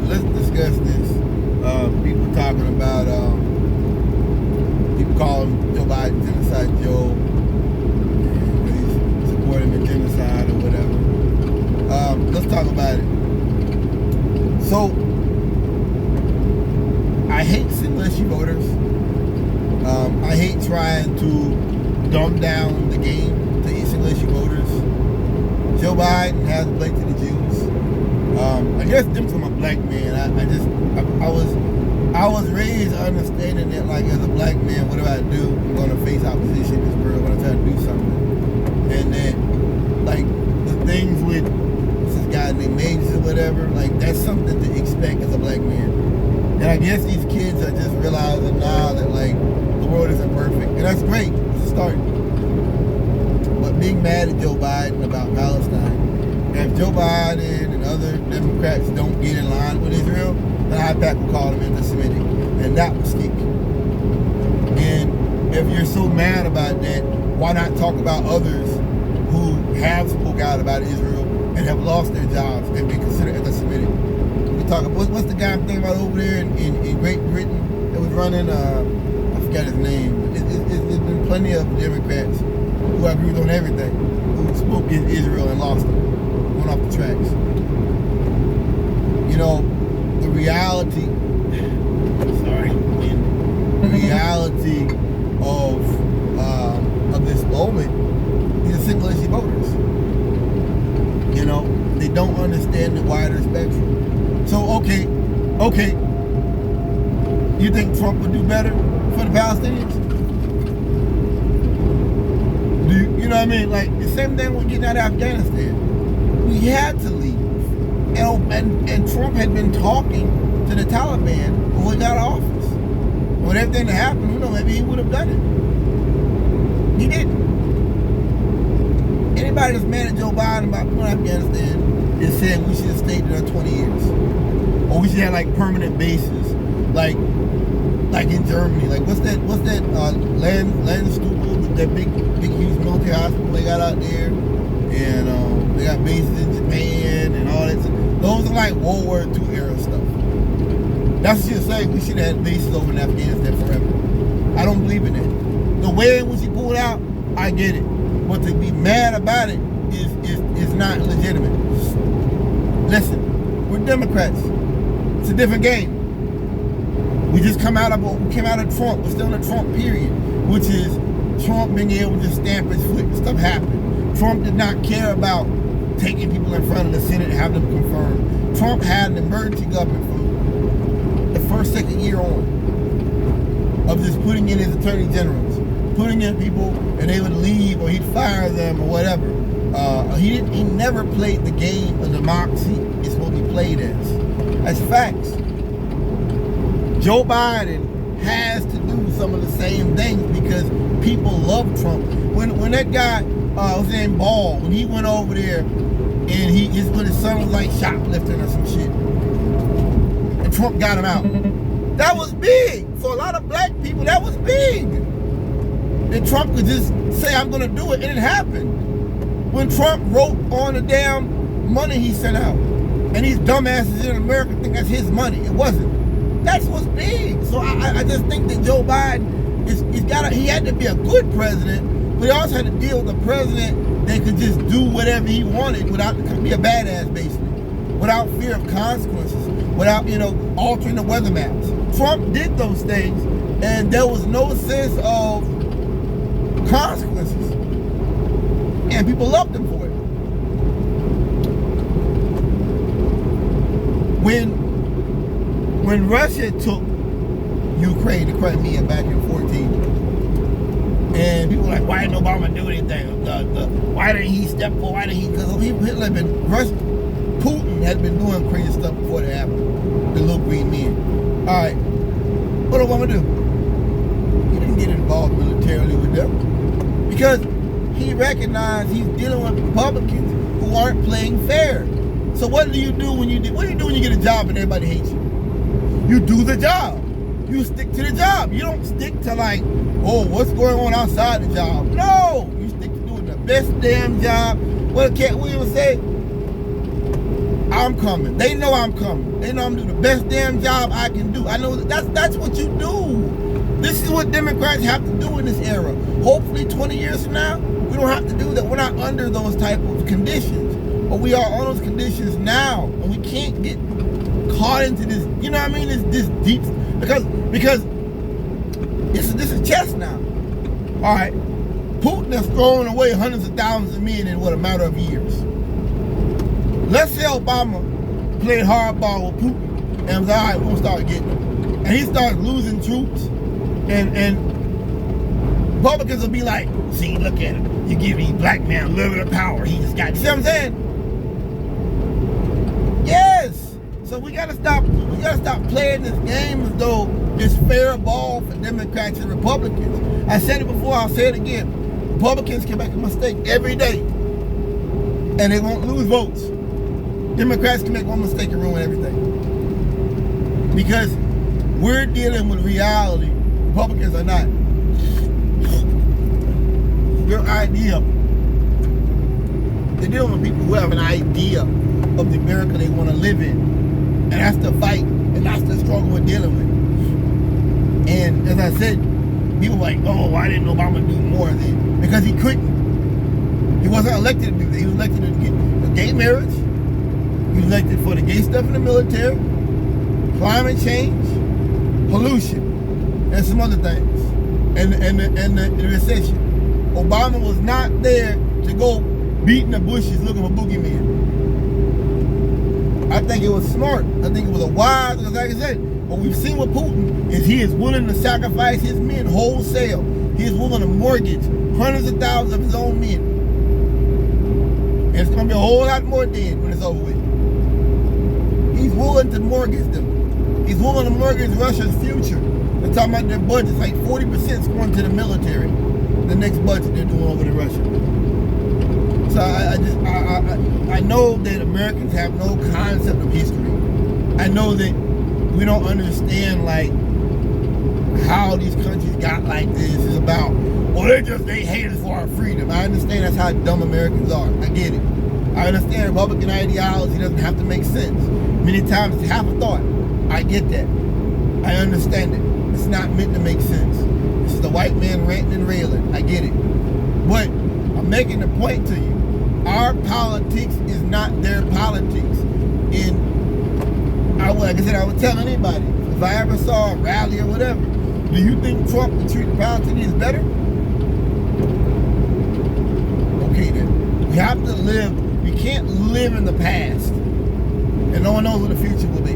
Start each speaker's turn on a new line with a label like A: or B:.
A: let's discuss this. People talking about, people calling Joe Biden genocide Joe, and he's supporting the genocide or whatever. Let's talk about it. So, I hate single issue voters. I hate trying to dumb down the game to single issue voters. Joe Biden has played to the Jews. I guess them from a black man. I was raised understanding that, like, as a black man, what do I do? I'm going to face opposition in this world when I try to do something. And then, like, the things with this guy named Majors or whatever, like, that's something to expect as a black man. And I guess these kids are just realizing now that, like, the world isn't perfect. And that's great. It's a start. But being mad at Joe Biden about Palestine, and if Joe Biden and other Democrats don't get in line with Israel, then IPAC will call them anti-Semitic. And that will stick. And if you're so mad about that, why not talk about others who have spoke out about Israel and have lost their jobs and been considered anti-Semitic? We talk about, what's the guy I'm thinking about over there in Great Britain that was running, I forgot his name. There's been plenty of Democrats who agreed on everything, who spoke in Israel and lost them, went off the tracks. You know, the reality, the reality of this moment is single issue voters. You know, they don't understand the wider spectrum. So, okay, you think Trump would do better for the Palestinians? You know what I mean? Like, the same thing with getting out of Afghanistan. We had to leave. And Trump had been talking to the Taliban when he got out of office. When everything that happened, you know, maybe he would have done it. He didn't. Anybody that's mad at Joe Biden about going to Afghanistan is saying we should have stayed there 20 years. Or we should have, like, permanent bases. Like in Germany. Like, what's that Landstuhl, that big huge military hospital they got out there, and they got bases in Japan and all that. Those are like World War II era stuff. That's what you're saying. We should have had bases over in Afghanistan forever. I don't believe in that. The way in which he pulled out, I get it, but to be mad about it is not legitimate. Listen, we're Democrats. It's a different game. We came out of Trump. We're still in a Trump period, which is Trump being able to just stamp his foot and stuff happened. Trump did not care about taking people in front of the Senate and having them confirmed. Trump had an emergency government from the first, second year on of just putting in his attorney generals, putting in people, and they would leave or he'd fire them or whatever. He never played the game of democracy it's supposed to be played as. That's facts. Joe Biden has to do some of the same things because people love Trump. When that guy, what's his name, Ball, when he went over there and when his son was like shoplifting or some shit, and Trump got him out. That was big. For a lot of black people, that was big. And Trump could just say, I'm gonna do it, and it happened. When Trump wrote on the damn money he sent out, and these dumbasses in America think that's his money. It wasn't. That's what's big. So I just think that Joe Biden he had to be a good president, but he also had to deal with a president that could just do whatever he wanted without be a badass, basically, without fear of consequences, without, you know, altering the weather maps. Trump did those things, and there was no sense of consequences, and people loved him for it. When Russia took Ukraine to Crimea back in 2014, and people were like, why didn't Obama do anything? Why didn't he step forward? Why didn't he? Because Putin had been doing crazy stuff before that happened. The little green men. All right, what did Obama do? He didn't get involved militarily with them because he recognized he's dealing with Republicans who aren't playing fair. So what do you do when you get a job and everybody hates you? You do the job. You stick to the job. You don't stick to, like, oh, what's going on outside the job? No, you stick to doing the best damn job. What Cat Williams say? I'm coming. They know I'm coming. They know I'm doing the best damn job I can do. I know that's what you do. This is what Democrats have to do in this era. Hopefully 20 years from now, we don't have to do that. We're not under those type of conditions. But we are on those conditions now. And we can't get caught into this, you know what I mean? This deep, because this is chess now. All right. Putin has thrown away hundreds of thousands of men in a matter of years. Let's say Obama played hardball with Putin and was all right, we're gonna start getting him. And he starts losing troops, and Republicans will be like, see, look at him. You give these black man a little bit of power. He just got, you see what I'm saying? Yes. So we gotta stop playing this game as though it's fair ball for Democrats and Republicans. I said it before, I'll say it again. Republicans can make a mistake every day and they won't lose votes. Democrats can make one mistake and ruin everything. Because we're dealing with reality. Republicans are not. Their idea. They're dealing with people who have an idea of the America they want to live in. And that's the fight. And that's the struggle we're dealing with. And as I said, people are like, oh, why didn't Obama do more then? Because he couldn't. He wasn't elected to do that. He was elected to get the gay marriage. He was elected for the gay stuff in the military, climate change, pollution, and some other things, and the recession. Obama was not there to go beating the bushes looking for boogeymen. I think it was smart. I think it was a wise, because like I said, what we've seen with Putin is he is willing to sacrifice his men wholesale. He is willing to mortgage hundreds of thousands of his own men. And it's going to be a whole lot more dead when it's over with. He's willing to mortgage them. He's willing to mortgage Russia's future. They're talking about their budgets, like 40% is going to the military. The next budget they're doing over to Russia. So I know that Americans have no concept of history. I know that we don't understand like how these countries got like this. It's about, well, they hate us for our freedom. I understand that's how dumb Americans are. I get it. I understand Republican ideology doesn't have to make sense. Many times it's half a thought. I get that. I understand it. It's not meant to make sense. This is the white man ranting and railing. I get it. But I'm making the point to you. Our politics is not their politics. And like I said, I would tell anybody, if I ever saw a rally or whatever, do you think Trump would treat the Palestinians better? Okay then. We have to live, we can't live in the past. And no one knows what the future will be.